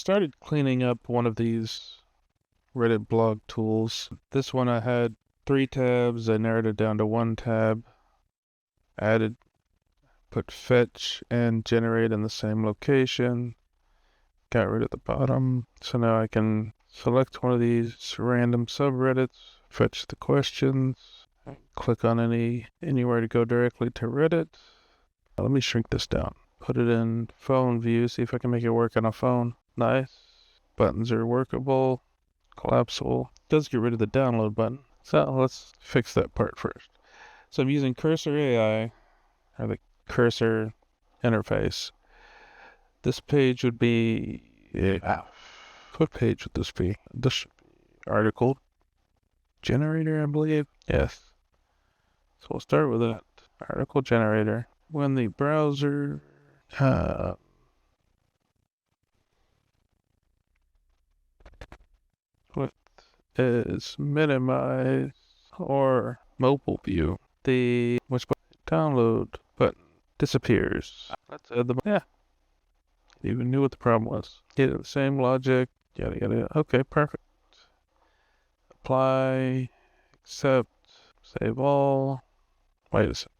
started cleaning up one of these Reddit blog tools. This one I had 3 tabs. I narrowed it down to 1 tab. Put fetch and generate in the same location. Got rid of the bottom. So now I can select one of these random subreddits, fetch the questions, click on anywhere to go directly to Reddit. Let me shrink this down. Put it in phone view, see if I can make it work on a phone. Nice. Buttons are workable, collapsible. It does get rid of the download button. So let's fix that part first. So I'm using Cursor AI, or the cursor interface. This page would be, what page would this be? This should be article generator, I believe. Yes. So we'll start with that. Article generator. When the browser width is minimized or mobile view, the download button disappears. Let's add the even knew what the problem was. Get the same logic, yada yada. Okay, perfect. Apply, accept, save all. Wait a second.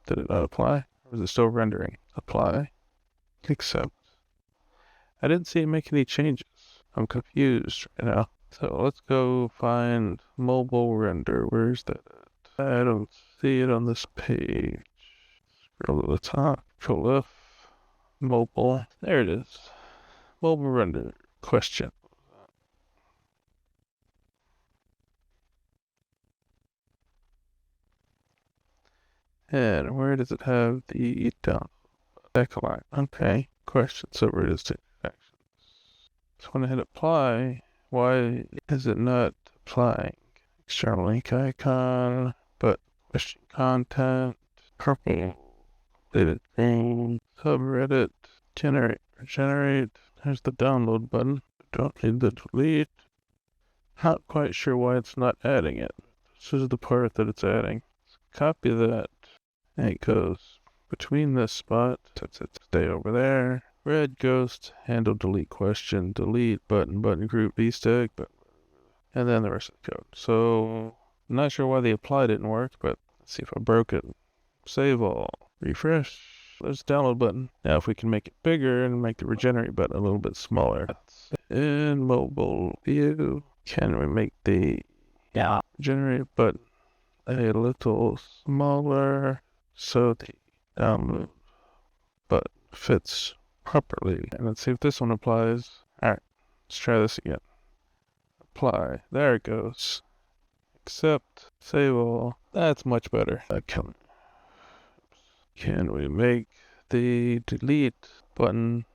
Did it not apply? Or is it still rendering? Apply, accept. I didn't see it make any changes. I'm confused right now. So let's go find mobile render. Where's that at? I don't see it on this page. Scroll to the top. Control F. Mobile. There it is. Mobile render. Question. And where does it have the down? Line. Okay. Question. So where does it actions? So when I hit apply, why is it not applying? External link icon, but question content, purple, deleted thing, subreddit, generate. There's the download button. Don't need the delete. Not quite sure why it's not adding it. This is the part that it's adding. So copy that. And it goes between this spot. Stay over there. Red ghost, handle delete question, delete button group vstack, and then the rest of the code. So I'm not sure why the apply didn't work, but let's see if I broke it. Save all. Refresh. There's the download button. Now if we can make it bigger and make the regenerate button a little bit smaller. In mobile view, can we make the regenerate button a little smaller so the download button fits properly? And let's see if this one applies. Alright, let's try this again. Apply. There it goes. Accept. Save all. That's much better. Can we make the delete button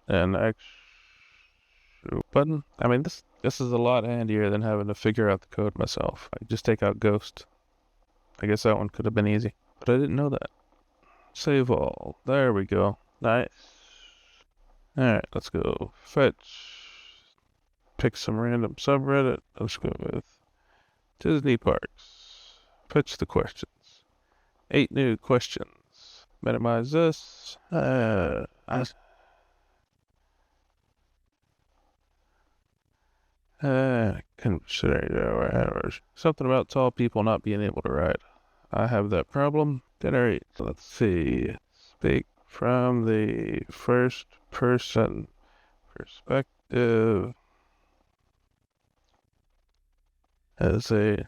an actual button? I mean, this is a lot handier than having to figure out the code myself. I just take out ghost. I guess that one could have been easy, but I didn't know that. Save all. There we go. Nice. Alright, let's go fetch. Pick some random subreddit. Let's go with Disney Parks. Fetch the questions. 8 new questions. Minimize this. Consider something about tall people not being able to ride. I have that problem. Generate. Let's see. Speak from the first person perspective as a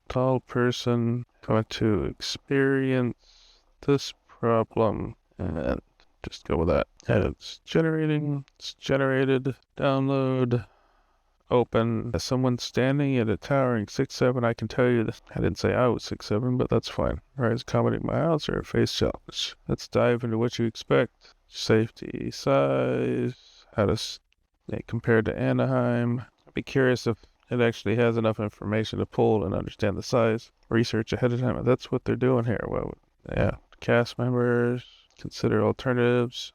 tall person going to experience this problem, and just go with that. And it's generating. It's generated. Download. Open. As someone standing at a towering 6'7", I can tell you that I didn't say I was 6'7", but that's fine. Rise comedy my house or a face challenge. Let's dive into what you expect. Safety, size, how to compare to Anaheim. I'd be curious if it actually has enough information to pull and understand the size. Research ahead of time. That's what they're doing here. Well, yeah. Cast members. Consider alternatives.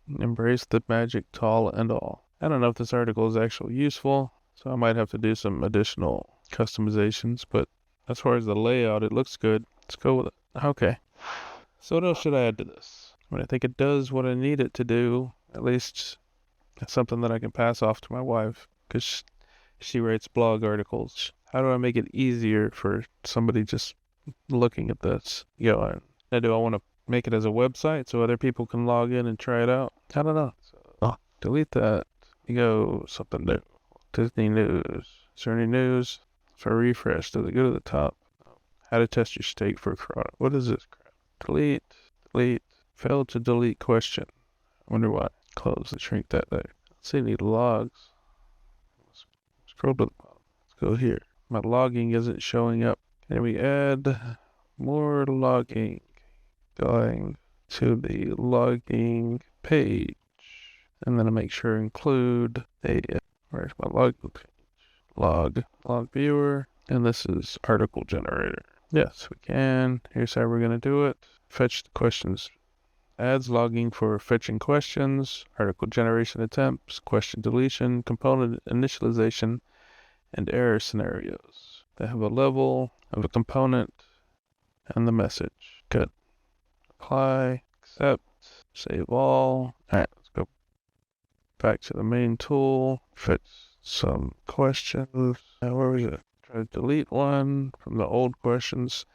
Embrace the magic tall and all. I don't know if this article is actually useful, so I might have to do some additional customizations, but as far as the layout, it looks good. Let's go with it. Okay. So what else should I add to this? I mean, I think it does what I need it to do, at least It's something that I can pass off to my wife because she writes blog articles. How do I make it easier for somebody just looking at this? Now do I want to make it as a website so other people can log in and try it out? I don't know. So delete that. You go something new. Disney News. Is there any news? If I refresh, does it go to the top? How to test your stake for fraud. What is this crap? Delete. Failed to delete question. I wonder why. Close and shrink that there. Let's see, need logs. Scroll to the bottom. Let's go here. My logging isn't showing up. Can we add more logging? Going to the logging page. And then I make sure include where's my log page? Log viewer. And this is article generator. Yes, we can. Here's how we're going to do it. Fetch the questions. Adds logging for fetching questions, article generation attempts, question deletion, component initialization, and error scenarios. They have a level of a component and the message. Good. Apply, accept, save all. Alright, let's go back to the main tool. Fetch some questions. Where was it? Try to delete one from the old questions.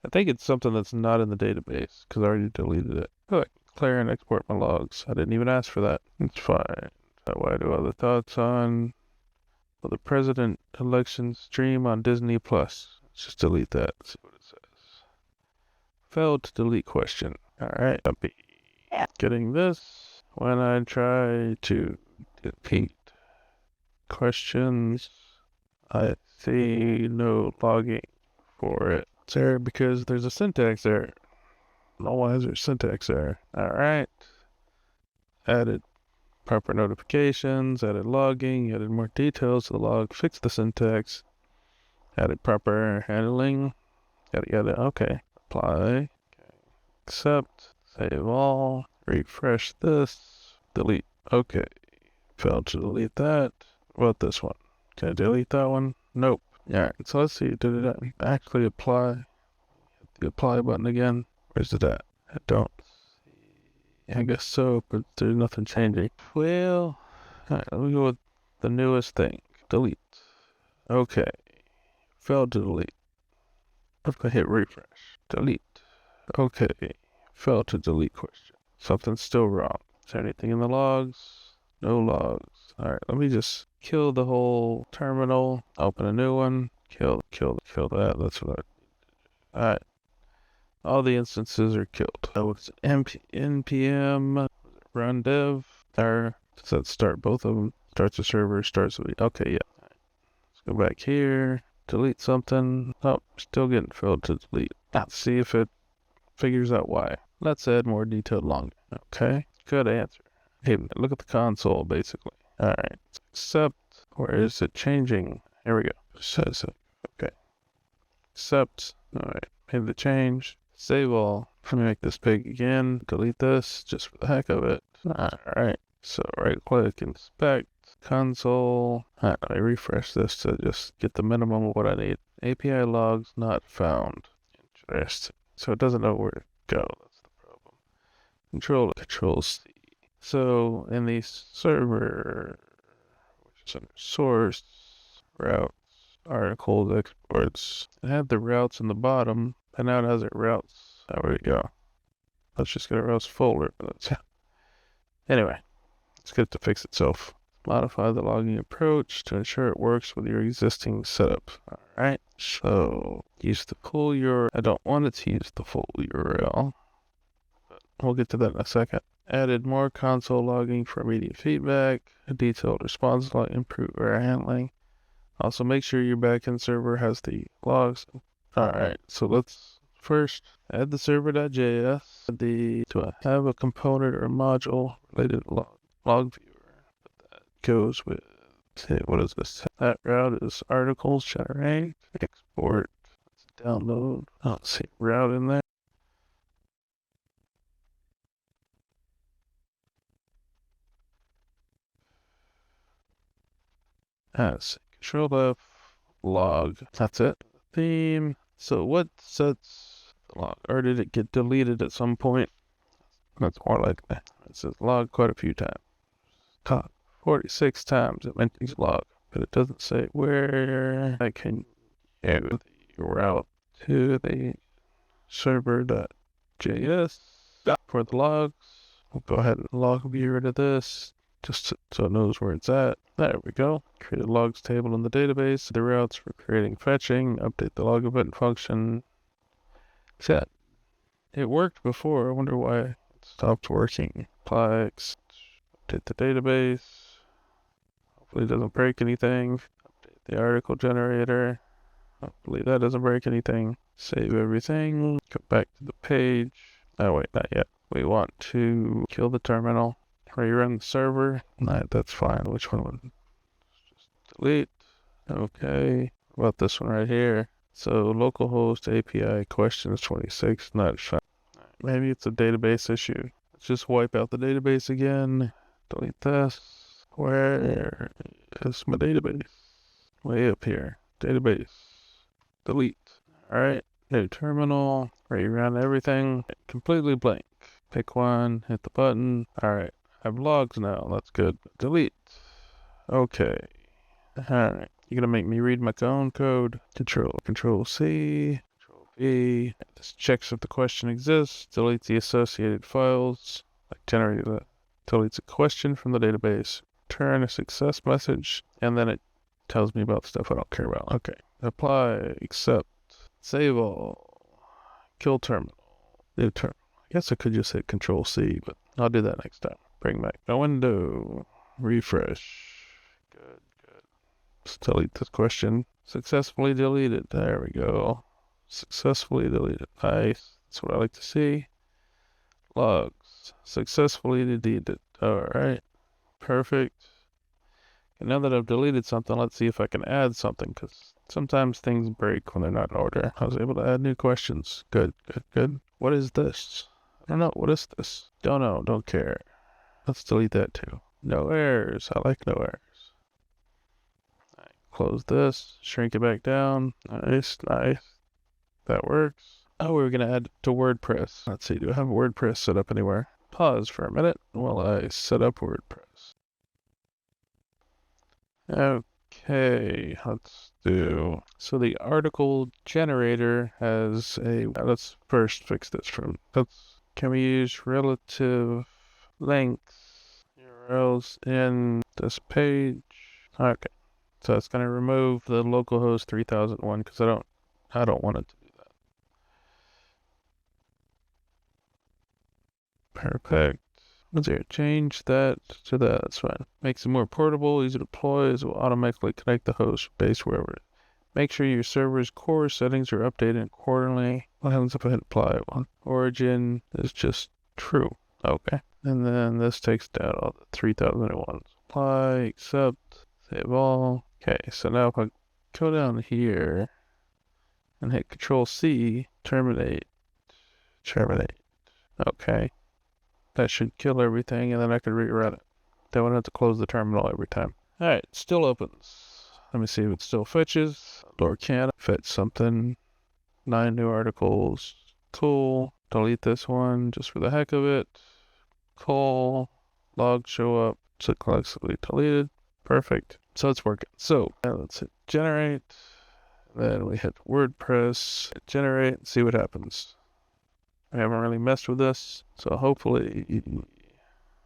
I think it's something that's not in the database because I already deleted it. Look, clear and export my logs. I didn't even ask for that. It's fine. Why do other thoughts on the president election stream on Disney Plus? Let's just delete that. Let's see what it says. Failed to delete question. Alright, I'll be getting this when I try to delete questions. I see no logging for it. It's there because there's a syntax error. No, why is there syntax error? Alright. Added proper notifications, added logging, added more details to the log, fixed the syntax, added proper handling, yada yada. Okay. Apply. Accept. Save all. Refresh this. Delete. Okay. Failed to delete that. What about this one? Can I delete that one? Nope. Alright, so let's see. Did it actually apply? Hit the apply button again. Where's it at? I don't see. I guess so, but there's nothing changing. Well, alright, let me go with the newest thing. Delete. Okay. Failed to delete. I'm gonna hit refresh. Delete. Okay. Failed to delete question. Something's still wrong. Is there anything in the logs? No logs. Alright, let me just kill the whole terminal. Open a new one. Kill that. That's what I... Alright. All the instances are killed. Oh, it's npm run dev. There. Does that start both of them? Starts a server, starts a... Okay, yeah. Let's go back here. Delete something. Oh, still getting failed to delete. Let's see if it figures out why. Let's add more detailed logging. Okay, good answer. Hey, look at the console, basically. Alright, accept. Where is it changing? Here we go. Says it. Okay. Accept. Alright, made the change. Save all. Let me make this big again. Delete this, just for the heck of it. Alright, so right click, inspect, console. Alright, let me refresh this to just get the minimum of what I need. API logs not found. Interesting. So it doesn't know where to go. That's the problem. Control C. So in the server, which is under source, routes, articles, exports, it had the routes in the bottom, and now it has it routes. There we go. Let's just get a routes folder. Anyway, let's get it to fix itself. Modify the logging approach to ensure it works with your existing setup. Alright, so use the full URL. I don't want it to use the full URL, but we'll get to that in a second. Added more console logging for immediate feedback, a detailed response log, improve error handling. Also make sure your backend server has the logs. Alright, so let's first add the server.js. Do I have a component or module related log viewer? Goes with, what is this? That route is articles generate, export, let's download. I don't see route in there. Let's see. Control F, log. That's it. Theme. So what sets the log? Or did it get deleted at some point? That's more like that. It says log quite a few times. Top. 46 times it mentions log, but it doesn't say where I can use the route to the server.js for the logs. We'll go ahead and log view rid of this, just so it knows where it's at. There we go. Create a logs table in the database. The routes for creating fetching. Update the log event function. Set. It worked before. I wonder why it stopped working. Apply. Update the database. Hopefully it doesn't break anything. Update the article generator. Hopefully that doesn't break anything. Save everything. Go back to the page. Oh wait, not yet. We want to kill the terminal. Rerun the server. Nah, that's fine. Which one would just delete? Okay. What about this one right here? So localhost API questions 26, not fine. Maybe it's a database issue. Let's just wipe out the database again. Delete this. Where is my database? Way up here. Database. Delete. Alright. New terminal. Rerun everything. Completely blank. Pick one. Hit the button. Alright. I have logs now. That's good. Delete. Okay. Alright. You're gonna make me read my own code. Control C. Control V. This checks if the question exists. Deletes the associated files. Like deletes a question from the database. Return a success message. And then it tells me about stuff I don't care about. Okay. Apply. Accept. Save all. Kill terminal. New terminal. I guess I could just hit Control C, but I'll do that next time. Bring back the window. Refresh. Good. Let's delete this question. Successfully deleted. There we go. Successfully deleted. Nice. That's what I like to see. Logs. Successfully deleted. Alright. Perfect. And now that I've deleted something, let's see if I can add something, because sometimes things break when they're not in order. I was able to add new questions. Good. What is this? I don't know. What is this? Don't know. Don't care. Let's delete that too. No errors. I like no errors. Right, close this. Shrink it back down. Nice. That works. Oh, we were going to add it to WordPress. Let's see. Do I have WordPress set up anywhere? Pause for a minute while I set up WordPress. Okay, let's do. So the article generator has a. Let's first fix this from. Can we use relative lengths URLs in this page? Okay, so it's gonna remove the localhost 3001 because I don't want it to do that. Perfect. Let's here, change that to that. That's fine. Makes it more portable, easy to deploy, as it will automatically connect the host base wherever. Make sure your server's core settings are updated accordingly. What happens if I hit apply one? Origin is just true. Okay. And then this takes down all the 3001s. Apply, accept, save all. Okay, so now if I go down here and hit Control C, terminate. Okay. That should kill everything, and then I could rerun it. Then I wouldn't have to close the terminal every time. Alright, it still opens. Let me see if it still fetches. Or can fetch something. 9 new articles. Cool. Delete this one just for the heck of it. Cool. Logs show up. Successfully deleted. Perfect. So it's working. So now let's hit generate. Then we hit WordPress. Hit generate and see what happens. I haven't really messed with this, so hopefully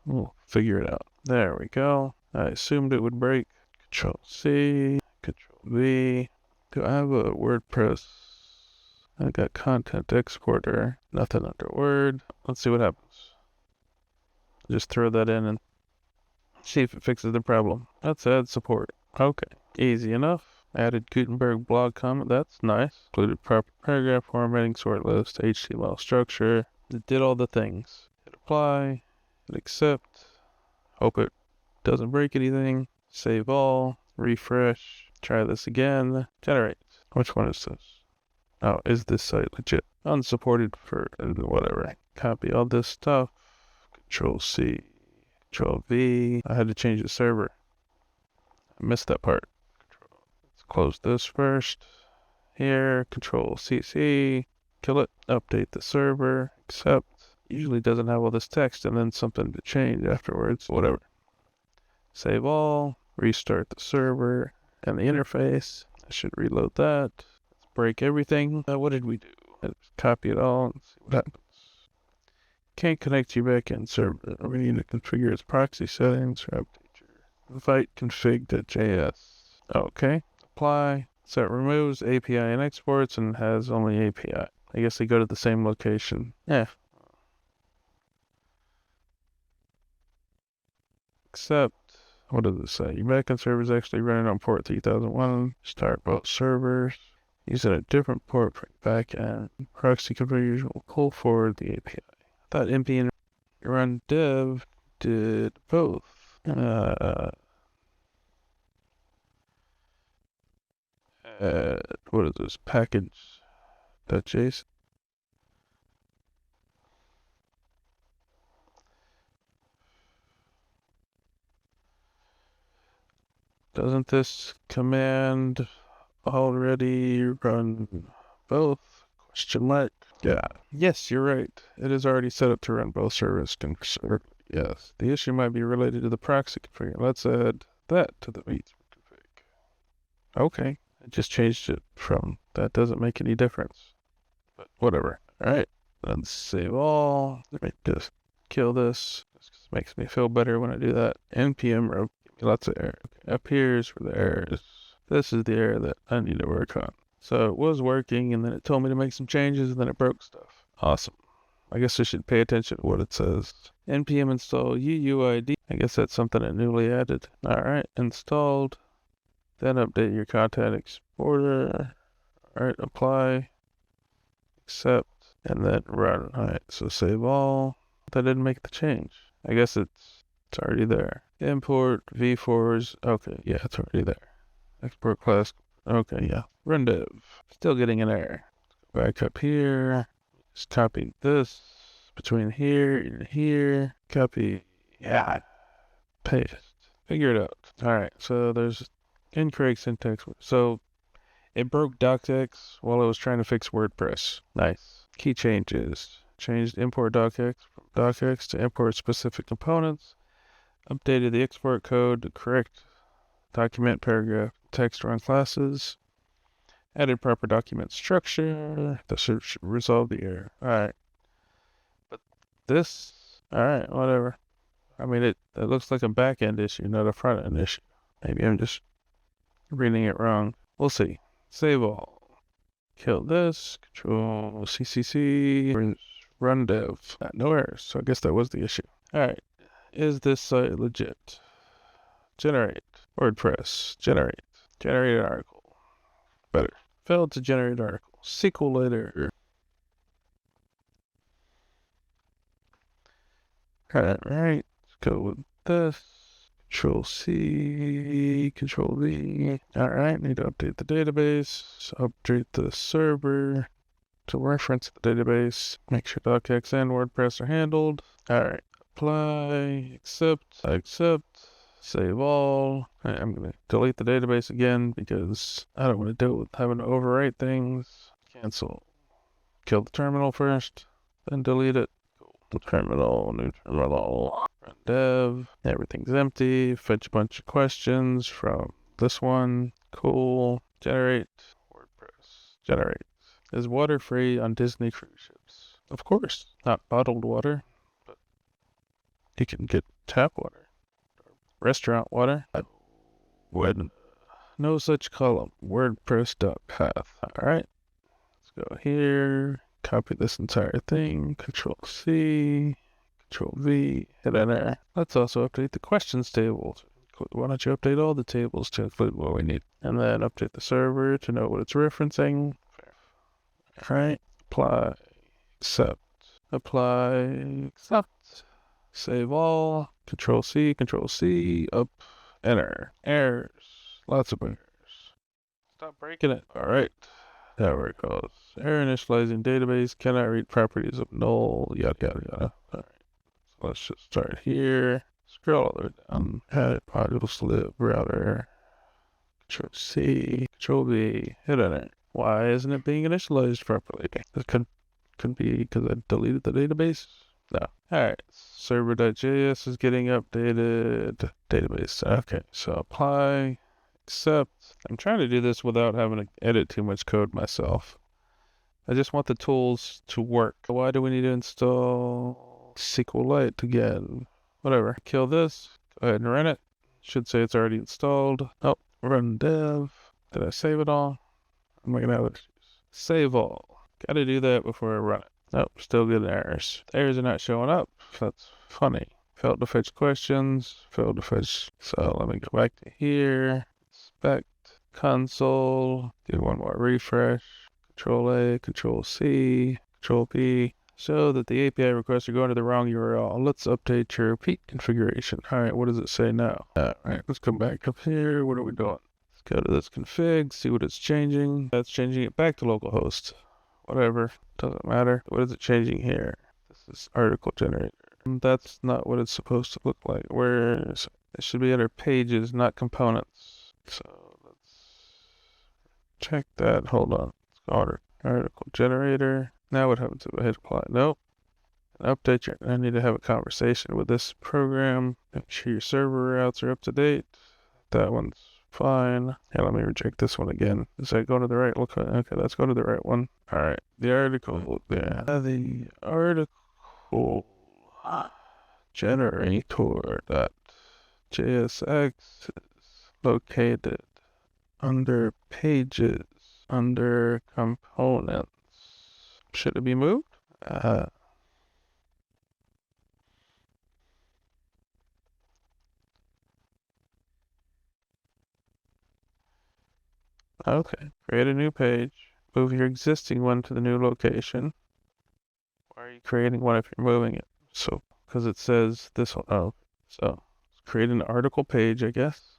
we'll figure it out. There we go. I assumed it would break. Control C, Control V. Do I have a WordPress? I got content exporter. Nothing under Word. Let's see what happens. Just throw that in and see if it fixes the problem. Let's add support. Okay, easy enough. Added Gutenberg blog comment. That's nice. Included proper paragraph formatting, sort list, HTML structure. It did all the things. Hit apply. Hit accept. Hope it doesn't break anything. Save all. Refresh. Try this again. Generate. Which one is this? Oh, is this site legit? Unsupported for whatever. Copy all this stuff. Control C. Control V. I had to change the server. I missed that part. Close this first. Here, Control CC, kill it, update the server, accept. Usually doesn't have all this text and then something to change afterwards, whatever. Save all, restart the server and the interface. I should reload that. Let's break everything. What did we do? Let's copy it all and see what happens. Can't connect to your backend server. We need to configure its proxy settings or update your invite config.js. Okay. Apply. So it removes API and exports and has only API. I guess they go to the same location. Yeah. Except, what does it say? Your backend server is actually running on port 3001. Start both servers. Using a different port for backend. Proxy configuration will pull forward the API. I thought npm run dev did both. What is this? Package.json. Doesn't this command already run both? Question mark. Yeah. Yes, you're right. It is already set up to run both servers. Yes. The issue might be related to the proxy config. Let's add that to the vSphere config. Okay. I just changed it from that doesn't make any difference. But whatever. Alright. Let's save all. Let me just kill this. This makes me feel better when I do that. npm row. Give me lots of errors. Okay. Up here's where the error is. This is the error that I need to work on. So it was working, and then it told me to make some changes, and then it broke stuff. Awesome. I guess I should pay attention to what it says. npm install uuid. I guess that's something I newly added. Alright, installed. Then update your content exporter. Alright, apply. Accept. And then run. Alright, so save all. That didn't make the change. I guess it's already there. Import v4s. Okay, yeah, it's already there. Export class. Okay, yeah. Run dev. Still getting an error. Go back up here. Just copy this between here and here. Copy. Yeah. Paste. Figure it out. Alright, so there's incorrect syntax. So it broke docx while I was trying to fix WordPress. Nice. Key changes. Changed import docx from docx to import specific components. Updated the export code to correct document paragraph text around classes. Added proper document structure. That should resolve the error. Alright. But this, alright, whatever. I mean, it looks like a back-end issue, not a front-end issue. Maybe I'm just reading it wrong. We'll see. Save all. Kill this. Control CCC. Run dev. No errors, so I guess that was the issue. Alright. Is this site legit? Generate. WordPress. Generate. Generate an article. Better. Failed to generate article. SQLite. Alright. Let's go with this. Control C, Control V. Alright, need to update the database. Update the server to reference the database. Make sure docx and WordPress are handled. Alright, apply, accept, save all. Right, I'm going to delete the database again because I don't want to deal with having to overwrite things. Cancel. Kill the terminal first, then delete it. New terminal. Run dev. Everything's empty. Fetch a bunch of questions from this one. Cool. Generate. WordPress. Generate. Is water free on Disney cruise ships? Of course. Not bottled water, but you can get tap water. Restaurant water. No such column. WordPress.path. Alright. Let's go here. Copy this entire thing. Control C. Control V, hit enter. Let's also update the questions table. Why don't you update all the tables to include what we need? And then update the server to know what it's referencing. Alright, apply, accept, apply, accept, save all, Control C, up, enter. Errors, lots of errors. Stop breaking it. Alright, there it goes. Error initializing database, cannot read properties of null, yada yada yada. Alright. Let's just start here. Scroll all the way down. Add modules lib router. Control C, Control V, hit enter. Why isn't it being initialized properly? This could be because I deleted the database. No. Alright. Server.js is getting updated. Database. Okay. So apply, accept. I'm trying to do this without having to edit too much code myself. I just want the tools to work. Why do we need to install SQLite again? Whatever. Kill this. Go ahead and run it. Should say it's already installed. Oh, run dev. Did I save it all? I'm not gonna have issues. Save all. Gotta do that before I run it. Nope, still getting errors. The errors are not showing up. That's funny. Failed to fetch questions. Failed to fetch. So let me go back to here. Inspect. Console. Do one more refresh. Control A, Control C, Control P. Show that the API requests are going to the wrong URL. Let's update your repeat configuration. All right, what does it say now? All right, let's come back up here. What are we doing? Let's go to this config, see what it's changing. That's changing it back to localhost. Whatever, doesn't matter. What is it changing here? This is article generator. That's not what it's supposed to look like. It should be under pages, not components. So let's check that. Hold on. Article generator. Now what happens if I hit apply? Nope. Update your. I need to have a conversation with this program. Make sure your server routes are up to date. That one's fine. Yeah, let me reject this one again. Is that going to the right? Okay, that's going to the right one. All right. The article. Yeah. The article generator.jsx is located under pages. Under components. Should it be moved? Okay. Create a new page. Move your existing one to the new location. Why are you creating one if you're moving it? So, because it says this one. Oh, so create an article page, I guess.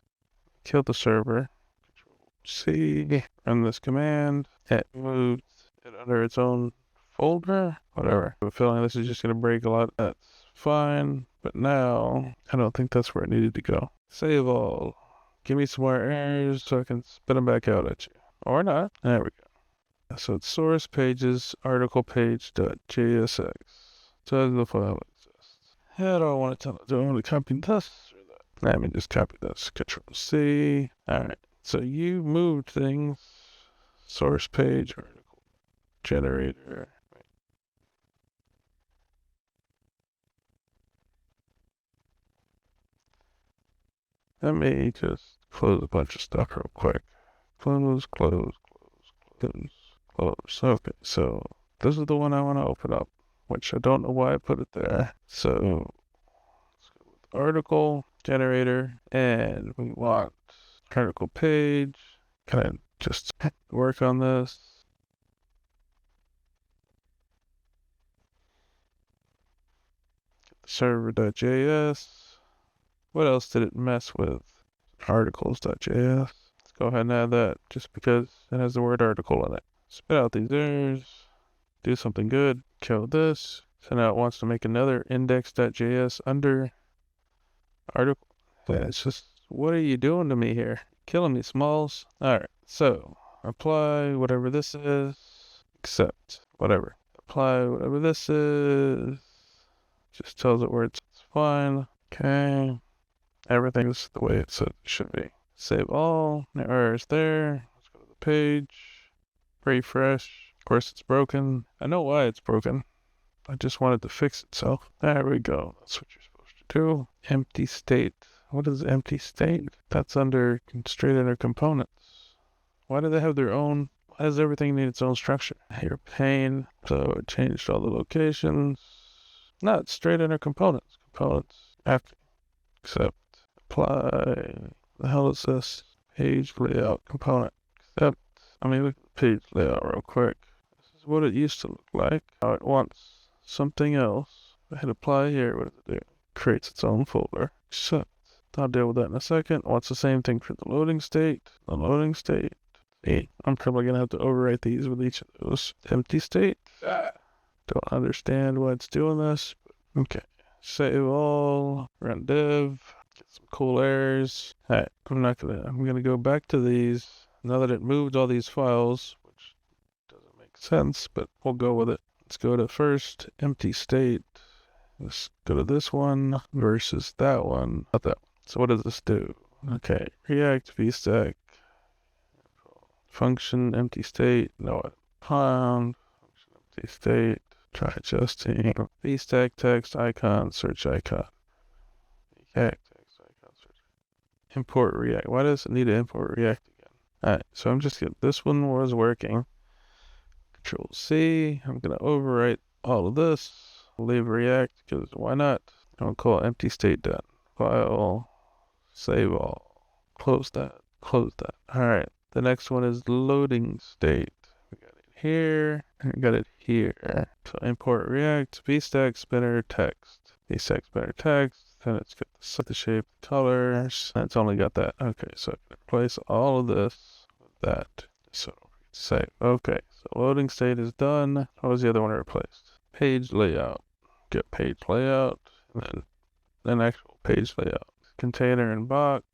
Kill the server. Control C. Run this command. It moves it under its own folder. Whatever. I have a feeling this is just going to break a lot. That's fine. But now, I don't think that's where it needed to go. Save all. Give me some more errors so I can spit them back out at you. Or not. There we go. So it's source pages, article page.jsx. Does the file exist? How do I want to tell it? Do I want to copy this or that? Let me just copy this. Control C. Alright. So you moved things. Source page, article generator. Let me just close a bunch of stuff real quick. Close. Okay, so this is the one I want to open up, which I don't know why I put it there. So let's go with article generator, and we want article page. Can I just work on this? Server.js. What else did it mess with? Articles.js. Let's go ahead and add that just because it has the word article in it. Spit out these errors. Do something good. Kill this. So now it wants to make another index.js under article. It's just, what are you doing to me here? Killing me, Smalls. Alright, so apply whatever this is. Accept. Whatever. Apply whatever this is. Just tells it where it's fine. Okay. Everything is the way it should be. Save all. No errors there. Let's go to the page. Refresh. Of course, it's broken. I know why it's broken. I just wanted to fix itself. There we go. That's what you're supposed to do. Empty state. What is empty state? That's straight under components. Why do they have their own? Why does everything need its own structure? Your pain. So it changed all the locations. No, it's straight under components. Components. After. Except. Apply. The hell is this? Page layout component. Except. Look at the page layout real quick. This is what it used to look like. Now it wants something else. I hit apply here. What does it do? Creates its own folder. Except. I'll deal with that in a second. Wants the same thing for the loading state. The loading state. I'm probably going to have to overwrite these with each of those. Empty state. Don't understand why it's doing this. Okay. Save all. Run dev. Get some cool errors. Alright. I'm going to go back to these. Now that it moved all these files, which doesn't make sense, but we'll go with it. Let's go to first empty state. Let's go to this one versus that one. Not that one. So what does this do? Okay, React, VStack, function, empty state, no found, function, empty state, try adjusting, VStack, text, icon, search icon, text, icon, search. Import React. Why does it need to import React again? Alright, so I'm just gonna, this one was working. Control C, I'm gonna overwrite all of this, leave React, because why not? I'll call empty state done. File, save all, close that. Alright, the next one is loading state. We got it here, and we got it here. So import React, VStack, spinner, text. VStack, spinner, text, then it's got the shape, colors, and it's only got that. Okay, so I can replace all of this with that. So save. Okay, so loading state is done. What was the other one I replaced? Page layout. Get page layout, and then an actual page layout. Container and box,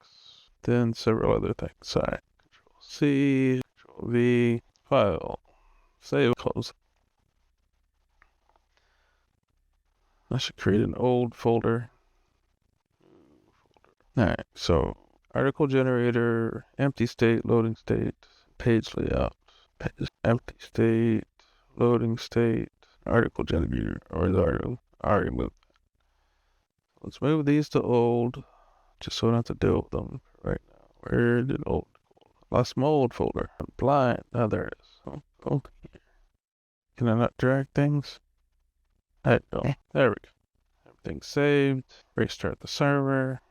then several other things. Sorry. Control C, Control V, file, save, close. I should create an old folder. Alright, so article generator, empty state, loading state, page layout, page, empty state, loading state, article generator, or the article. I already moved. Let's move these to old, just so I don't have to deal with them right now. Where did old go? Lost my old folder. I'm blind. Oh, there it is. Oh, okay. Can I not drag things? There we go. There we go. Everything's saved. Restart the server.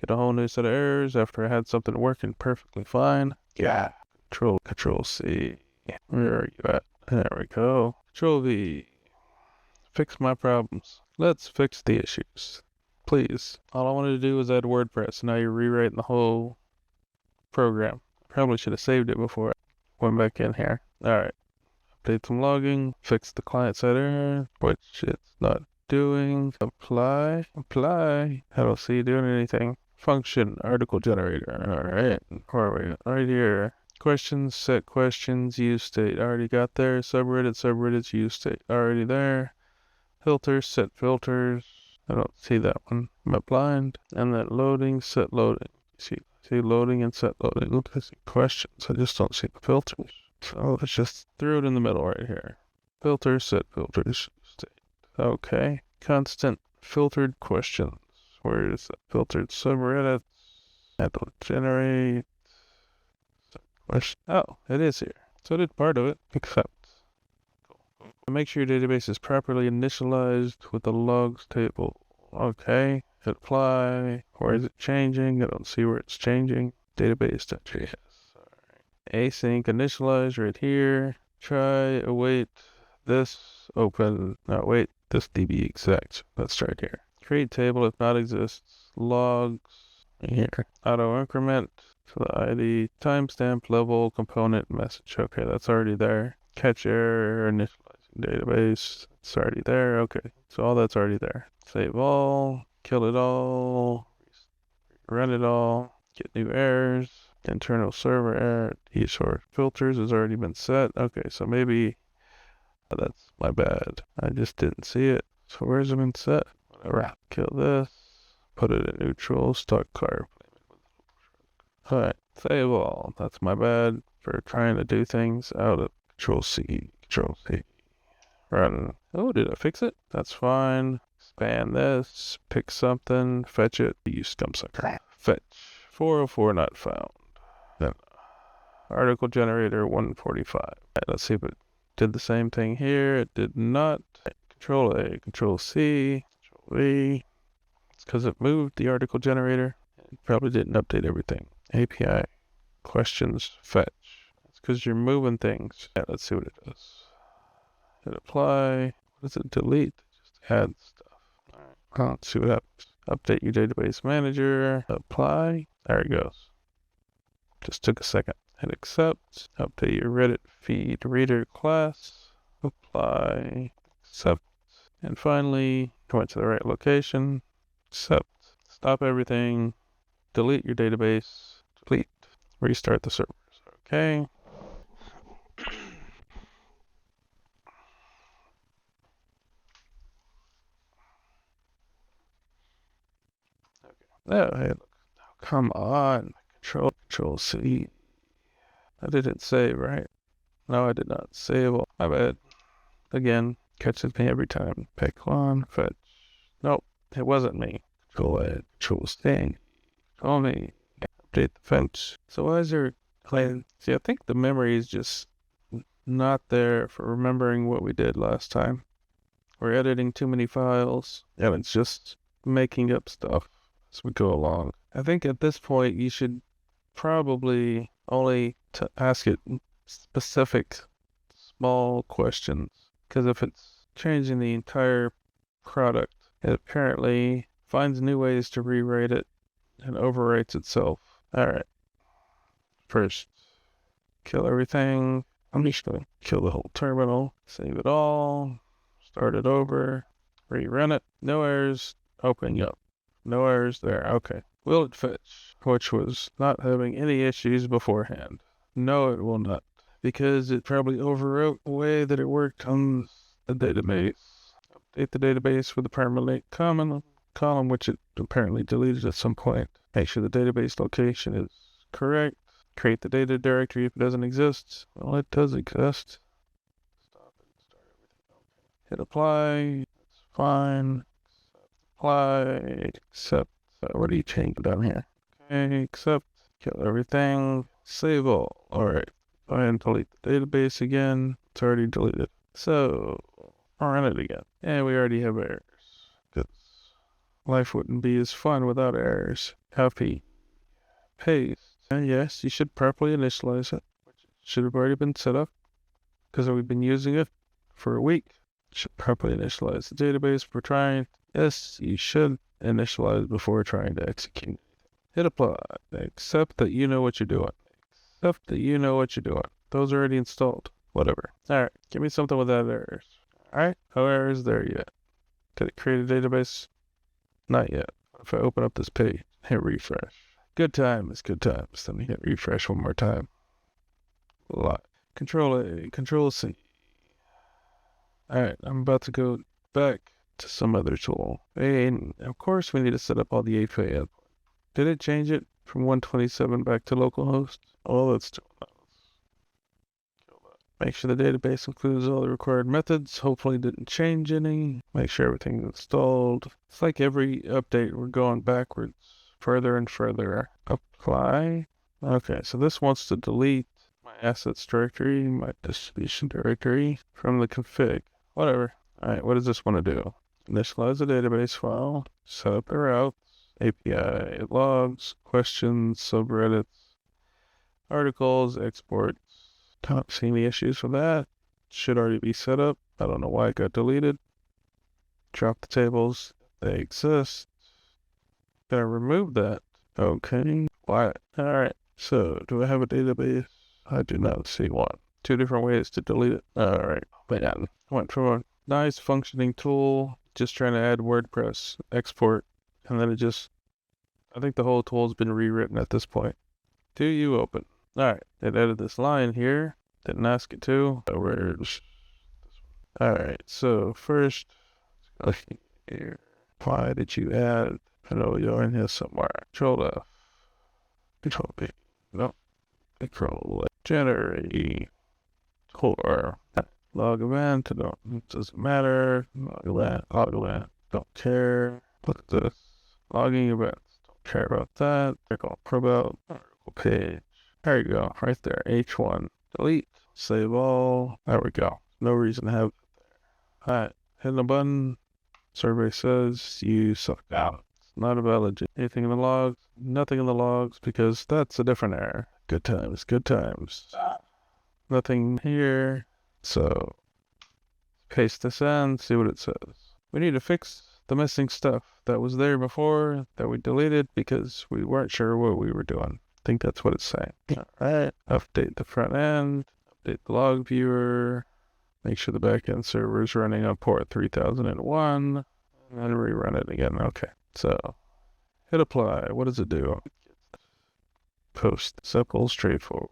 Get a whole new set of errors after I had something working perfectly fine. Yeah. Control C. Where are you at? There we go. Control V. Fix my problems. Let's fix the issues. Please. All I wanted to do was add WordPress. Now you're rewriting the whole program. Probably should have saved it before I went back in here. Alright. Update some logging. Fix the client-side error, which it's not doing. Apply. I don't see you doing anything. Function, article generator. Alright. Where are we? Right here. Questions, set questions, use state. Already got there. Subreddits, use state. Already there. Filters, set filters. I don't see that one. Am I blind? And then loading, set loading. See loading and set loading. Look, I see questions. I just don't see the filters. So let's just throw it in the middle right here. Filters, set filters, state. Okay. Constant filtered questions. Where is that? Filtered subreddits. That'll generate. Question. Oh, it is here. So I did part of it. Accept. Cool. Make sure your database is properly initialized with the logs table. Okay. Hit apply. Where is it changing? I don't see where it's changing. Database.js. Async initialize right here. Try await this open. No, wait, this DB exact. That's right here. Create table if not exists. Logs here. Auto increment to the ID. Timestamp level component message. Okay, that's already there. Catch error initializing database. It's already there. Okay, so all that's already there. Save all. Kill it all. Run it all. Get new errors. Internal server error, eSource filters has already been set. Okay, so maybe that's my bad. I just didn't see it. So where's it been set? Whatever. Kill this. Put it in neutral. Stock car. Alright, save all. That's my bad for trying to do things out of Control C. Run. Oh, did I fix it? That's fine. Expand this. Pick something. Fetch it. Use scumsucker. Fetch. 404 not found. Then article generator 145. Right, let's see if it did the same thing here. It did not. Control A, Control C, Control V. It's because it moved the article generator. It probably didn't update everything. API questions fetch. It's because you're moving things. Yeah, let's see what it does. Hit apply. What does it delete? Just add stuff. All right. Let's see what happens. Update your database manager. Apply. There it goes. Just took a second. Hit accept. Update your Reddit feed reader class. Apply. Accept. And finally, go into the right location. Accept. Stop everything. Delete your database. Delete. Restart the servers. Okay. Oh, hey, look. Oh, come on. Control C. I didn't save, right? No, I did not save. My bad. Again, catches me every time. Pick one, fetch. Nope, it wasn't me. Control A, Control C. Control me. Update the fence. So why is there claim? See, I think the memory is just not there for remembering what we did last time. We're editing too many files, and it's just making up stuff as we go along. I think at this point you should probably only ask it specific small questions, because if it's changing the entire product, it apparently finds new ways to rewrite it and overwrites itself. Alright, first, kill everything. I'm just gonna kill the whole terminal, save it all, start it over, rerun it. No errors, open up. No errors there. Okay. Will it fetch? Which was not having any issues beforehand. No, it will not, because it probably overwrote the way that it worked on the database. Update the database with the permanent column, which it apparently deleted at some point. Make sure the database location is correct. Create the data directory if it doesn't exist. Well, it does exist. Stop and start everything. Okay. Hit apply. That's fine. Apply. Accept. What are you changing down here? Okay, accept. Kill everything. Save all. Alright. Go ahead and delete the database again. It's already deleted. So, I'll run it again. And we already have errors. Because life wouldn't be as fun without errors. Copy. Paste. And yes, you should properly initialize it, which should have already been set up because we've been using it for a week. Should properly initialize the database before trying. Yes, you should initialize before trying to execute. Hit apply. Accept that you know what you're doing. Accept that you know what you're doing. Those are already installed. Whatever. Alright, give me something without errors. Alright, no errors there yet. Did it create a database? Not yet. If I open up this page, hit refresh. Good times, good times. Let me hit refresh one more time. A lot. Control A, Control C. Alright, I'm about to go back to some other tool. And of course we need to set up all the API endpoints. Did it change it from 127 back to localhost? Oh, that's still not. Make sure the database includes all the required methods. Hopefully it didn't change any. Make sure everything's installed. It's like every update we're going backwards, further and further. Apply. Okay, so this wants to delete my assets directory, my distribution directory from the config. Whatever. Alright, what does this want to do? Initialize the database file, set up the routes, API logs, questions, subreddits, articles, exports. Don't see any issues with that. Should already be set up. I don't know why it got deleted. Drop the tables. They exist. Gonna remove that. Okay. Why? Alright. So, do I have a database? I do not see one. Two different ways to delete it. Alright. Man. Went from a nice functioning tool, just trying to add WordPress export, and then I think the whole tool's been rewritten at this point. Do you open? Alright, it added this line here. Didn't ask it to. Where's Alright, so first, here. Why did you add? I know you're in here somewhere. Control F. Control B. No. Control F. Generate. Core. Log event. It doesn't matter. Log event. Don't care. Look at this. Logging events. Don't care about that. Check all probe article page. There you go, right there. H1. Delete. Save all. There we go. No reason to have it there. Alright, hitting the button. Survey says you sucked out. It's not a valid. Anything in the logs? Nothing in the logs because that's a different error. Good times, good times. Nothing here. So, paste this in, see what it says. We need to fix the missing stuff that was there before that we deleted because we weren't sure what we were doing. I think that's what it's saying. Alright, update the front end, update the log viewer, make sure the backend server is running on port 3001, and then rerun it again. Okay, so hit apply. What does it do? Post. Simple, straightforward.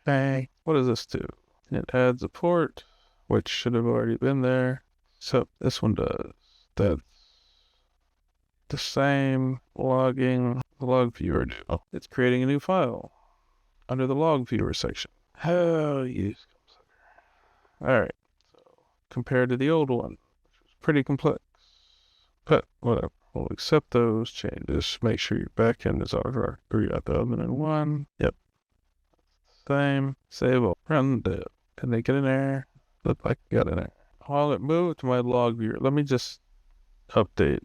Okay, what does this do? It adds a port, which should have already been there. So this one does. That's the same logging the log viewer do. It's creating a new file under the log viewer section. How you Alright, so compared to the old one, which was pretty complex. But whatever, we'll accept those changes. Make sure your backend is already at the other than one. Yep. Same. Save all. Run dev. Can they get an error? Look like I got an error. While it moved to my log viewer, let me just update.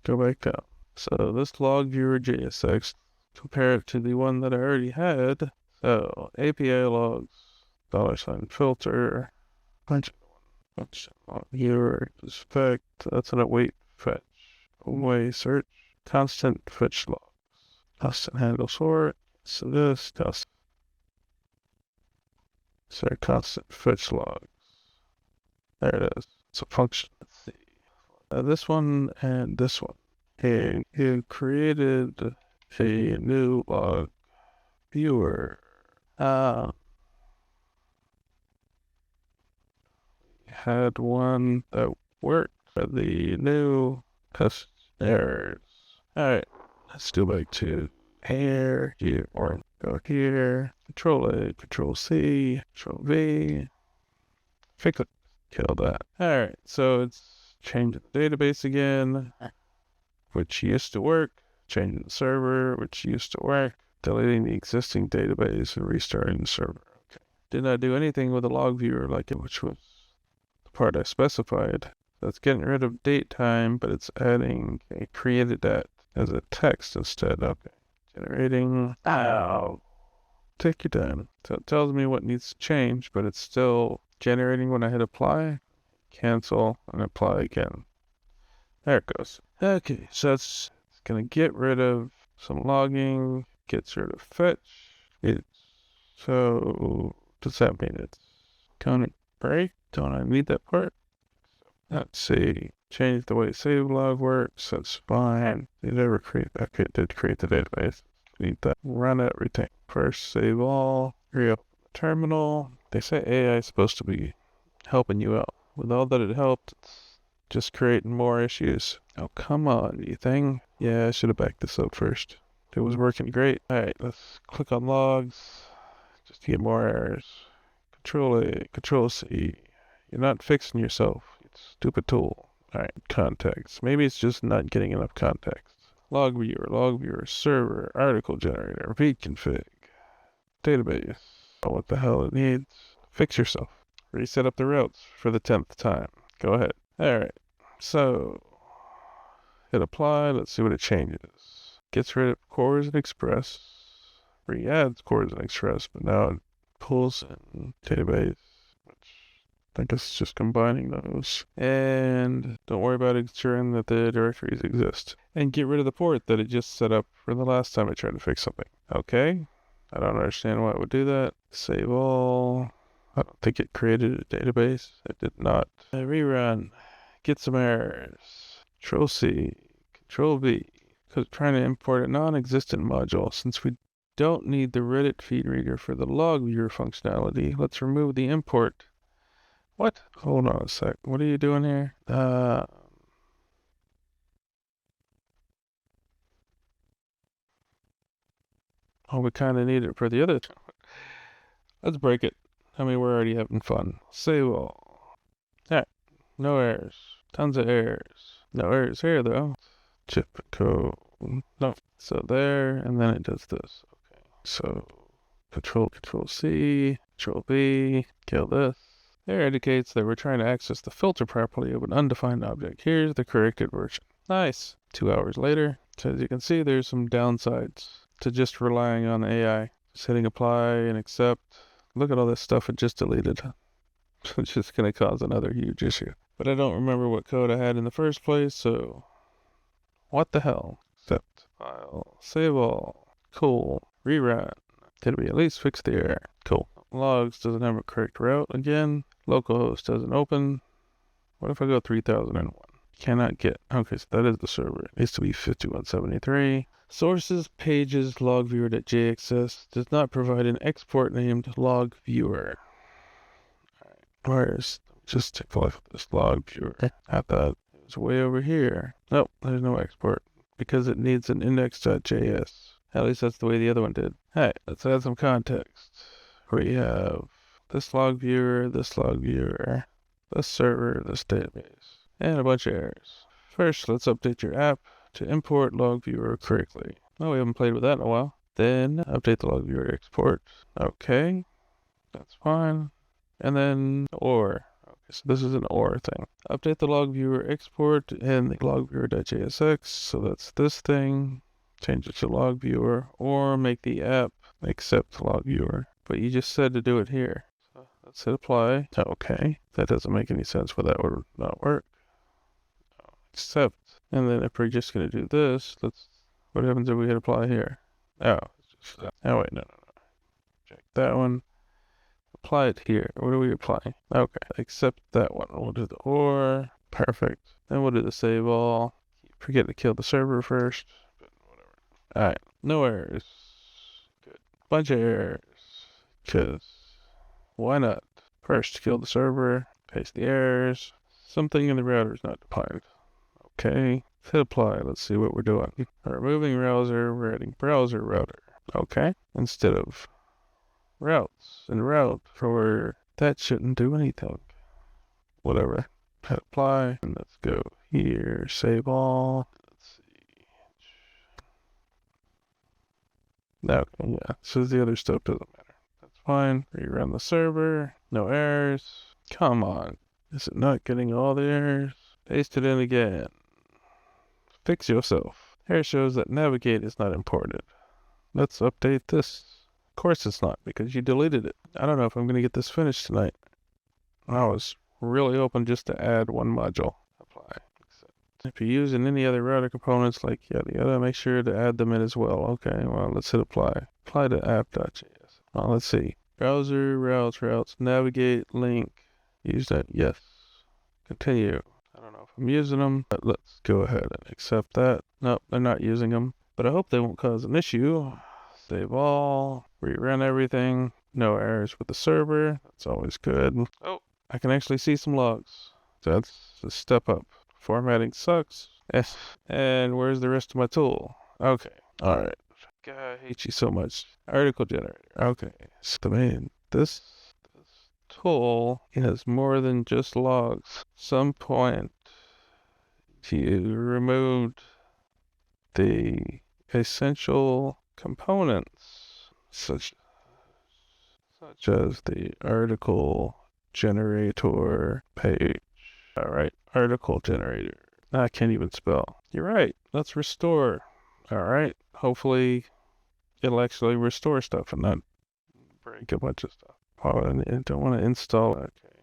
Go back down. So this log viewer JSX, compare it to the one that I already had. So API logs, $filter, function log viewer, spec, that's an await fetch, away search, constant fetch logs, constant handle sort. So this constant fetch logs. There it is. It's a function. Let's see. This one and this one. And you created a new log viewer. Had one that worked for the new custom errors. Alright, let's go back to here, or go here, Control A, Control C, Control V, fix it, kill that. Alright, so it's changing the database again, which used to work, changing the server, which used to work, deleting the existing database and restarting the server. Okay. Did not do anything with the log viewer like it, which was the part I specified. That's getting rid of date time, but it's adding a created that as a text instead. Okay. Generating. Take your time. So it tells me what needs to change, but it's still generating when I hit apply. Cancel and apply again. There it goes. Okay, so it's gonna get rid of some logging, gets rid of fetch. So does that mean it's gonna break? Don't I need that part? Let's see. Change the way save log works. That's fine. Did it ever create? Okay, it did create the database. Need that. Run everything. First, save all. Reopen the terminal. They say AI is supposed to be helping you out. With all that it helped, it's just creating more issues. Oh, come on, you thing. Yeah, I should have backed this up first. It was working great. Alright, let's click on logs. Just to get more errors. Control A, Control C. You're not fixing yourself. It's a stupid tool. Alright, context. Maybe it's just not getting enough context. Log viewer, server, article generator, vconfig, database. Oh, what the hell it needs. Fix yourself. Reset up the routes for the 10th time. Go ahead. Alright, so hit apply. Let's see what it changes. Gets rid of cores and express. Re-adds cores and express, but now it pulls in database, which I guess it's just combining those. And don't worry about ensuring that the directories exist. And get rid of the port that it just set up for the last time I tried to fix something. Okay, I don't understand why it would do that. Save all. I don't think it created a database. It did not. Rerun. Get some errors. Control C. Control V. Because trying to import a non-existent module. Since we don't need the Reddit feed reader for the log viewer functionality, let's remove the import. What? Hold on a sec. What are you doing here? Oh, we kind of need it for the other. Let's break it. I mean, we're already having fun. Save all. Alright. No errors. Tons of errors. No errors here, though. Chip and code. No. So there, and then it does this. Okay. So, Control C, Control V, kill this. There indicates that we're trying to access the filter property of an undefined object. Here's the corrected version. Nice. 2 hours later. So as you can see, there's some downsides to just relying on AI. Just hitting apply and accept. Look at all this stuff it just deleted. It's just going to cause another huge issue. But I don't remember what code I had in the first place, so what the hell? Accept. File. Save all. Cool. Rerun. Did we at least fix the error? Cool. Logs doesn't have a correct route again. Localhost doesn't open. What if I go 3001? Cannot get. Okay, so that is the server. It needs to be 5173. Sources, pages, log viewer.jxs does not provide an export named log viewer. Alright, where's just take the life of this log viewer? At that, It's way over here. Nope, there's no export because it needs an index.js. At least that's the way the other one did. Alright, let's add some context. We have this log viewer, this server, this database, and a bunch of errors. First, let's update your app to import log viewer correctly. Oh, we haven't played with that in a while. Then update the log viewer export. Okay, that's fine. And then or. Okay, so this is an or thing. Update the log viewer export in the log viewer.jsx. So that's this thing. Change it to log viewer or make the app accept log viewer. But you just said to do it here. So let's hit apply. Okay, that doesn't make any sense. Why that would not work. Accept. And then if we're just going to do this, what happens if we hit apply here? Oh, wait, no. Check that one. Apply it here. What are we applying? Okay, accept that one. We'll do the or. Perfect. Then we'll do the save all. Forget to kill the server first, but whatever. Alright, no errors. Good. Bunch of errors. Because why not? First, kill the server, paste the errors. Something in the router is not defined. Okay, hit apply. Let's see what we're doing. Removing browser, we're adding browser router. Okay, instead of routes and route for that shouldn't do anything. Whatever. Hit apply and let's go here. Save all. Let's see. Okay, yeah. So the other stuff doesn't matter. That's fine. Rerun the server. No errors. Come on. Is it not getting all the errors? Paste it in again. Fix yourself. Error shows that navigate is not imported. Let's update this. Of course it's not, because you deleted it. I don't know if I'm going to get this finished tonight. I was really hoping just to add one module. Apply. Accept. If you're using any other router components like yada yada, make sure to add them in as well. Okay, well, let's hit apply. Apply to app.js. Well, let's see. Browser, routes, navigate, link. Use that, yes. Continue. I don't know if I'm using them, but let's go ahead and accept that. Nope, they're not using them, but I hope they won't cause an issue. Save all, rerun everything. No errors with the server. That's always good. Oh, I can actually see some logs. That's a step up. Formatting sucks. And where's the rest of my tool? Okay, all right. God, I hate you so much. Article generator. Okay, so man, this tool has more than just logs. Some point you removed the essential components such as the article generator page. Alright, article generator. I can't even spell. You're right, let's restore. Alright, hopefully it'll actually restore stuff and not break a bunch of stuff. Oh, I don't want to install. Okay,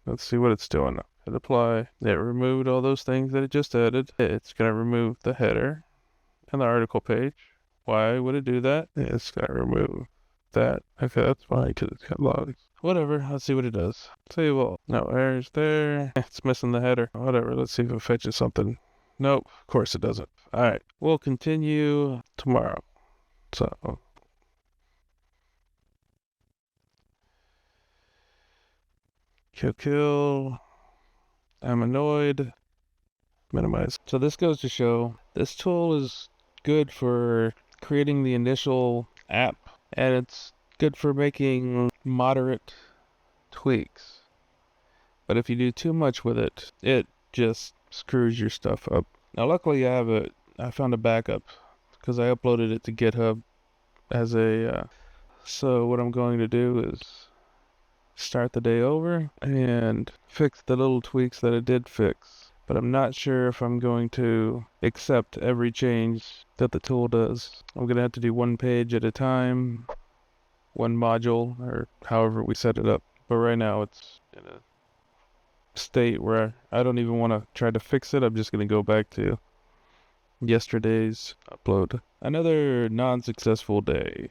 let's see what it's doing. Hit apply. It removed all those things that it just added. It's going to remove the header and the article page. Why would it do that? It's going to remove that. Okay, that's fine because it's got logs. Whatever, let's see what it does. Save all. No errors there. It's missing the header. Whatever, let's see if it fetches something. Nope, of course it doesn't. Alright, we'll continue tomorrow. So, kill. I'm annoyed. Minimize. So this goes to show this tool is good for creating the initial app, and it's good for making moderate tweaks. But if you do too much with it, it just screws your stuff up. Now luckily I found a backup because I uploaded it to GitHub as a so what I'm going to do is start the day over and fix the little tweaks that it did fix. But I'm not sure if I'm going to accept every change that the tool does. I'm going to have to do one page at a time, one module, or however we set it up. But right now it's in a state where I don't even want to try to fix it. I'm just going to go back to yesterday's upload. Another non-successful day.